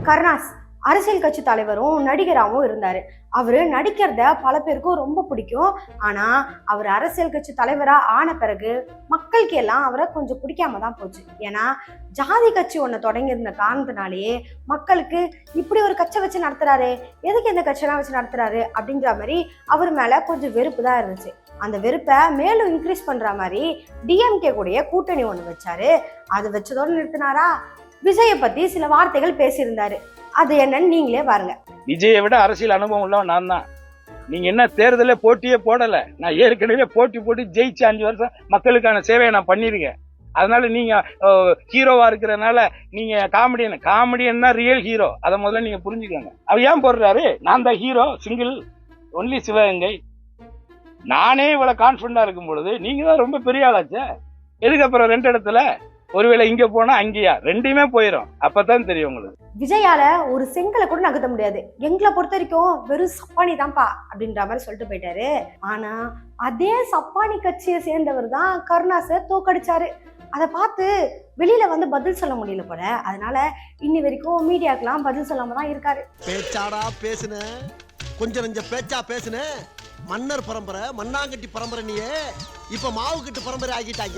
கருணாஸ் அரசியல் கட்சி தலைவரும் நடிகராகவும் இருந்தாரு. அவரு நடிக்கிறத பல பேருக்கும் ரொம்ப பிடிக்கும். ஆனா அவர் அரசியல் கட்சி தலைவரா ஆன பிறகு மக்களுக்கு எல்லாம் அவரை கொஞ்சம் பிடிக்காம தான் போச்சு. ஏன்னா ஜாதி கட்சி ஒண்ணு தொடங்கி இருந்த காரணத்தினாலேயே மக்களுக்கு இப்படி ஒரு கட்சி வச்சு நடத்துறாரு, எதுக்கு இந்த கட்சியெல்லாம் வச்சு நடத்துறாரு அப்படின்ற மாதிரி அவர் மேல கொஞ்சம் வெறுப்பு தான் இருந்துச்சு. அந்த வெறுப்பை மேலும் இன்க்ரீஸ் பண்ற மாதிரி டிஎம்கே கூடயே கூட்டணி ஒண்ணு வச்சாரு. அது வச்சதோடு நிறுத்தினாரா? விஜயை பத்தி சில வார்த்தைகள் பேசியிருந்தாரு. அது என்னன்னு நீங்களே பாருங்க. விஜயை விட அரசியல் அனுபவம் உள்ளவன் நான் தான். நீங்க என்ன தேர்தல போட்டியே போடல, நான் ஏற்கனவே போட்டு ஜெயிச்சு 5 வருஷம் மக்களுக்கான சேவையை நான் பண்ணிருக்கேன். அதனால நீங்க ஹீரோவா இருக்கிறதுனால நீங்க காமெடியன்னா ரியல் ஹீரோ, அதை முதல்ல நீங்க புரிஞ்சுக்கோங்க. அவர் ஏன் போடுறாரு? நான் தான் ஹீரோ, சிங்கிள் ஒன்லி சிவகங்கை. நானே இவ்வளவு கான்பிடண்டா இருக்கும் பொழுது நீங்க தான் ரொம்ப பெரிய ஆளாச்சே. எதுக்கு அப்புறம் 2 இடத்துல? ஒருவேளை இங்க போனா அங்கேயா, ரெண்டுமே போயிடும். அப்பதான் தெரியும் உங்களுக்கு. விஜயால ஒரு செங்கலை கூட நகர்த்த முடியாது, எங்களை பொறுத்த வரைக்கும் வெறும் சப்பானி தான்ப்பா அப்படின்ற மாதிரி சொல்லிட்டு போயிட்டாரு. ஆனா அதே சப்பானி கட்சியை சேர்ந்தவர் தான் கருணாஸை தோக்கடிச்சாரு. அதை பார்த்து வெளியில வந்து பதில் சொல்ல முடியல போல. அதனால இன்னி வரைக்கும் மீடியாக்கெல்லாம் பதில் சொல்லாம தான் இருக்காரு. பேச்சாடா பேசுன, கொஞ்சம் நெஞ்ச பேச்சா பேசுன. மன்னர் பரம்பரை, மண்ணாங்கட்டி பரம்பரை, நீயே இப்ப மாவு கட்டு பரம்பரை ஆகிட்டாங்க.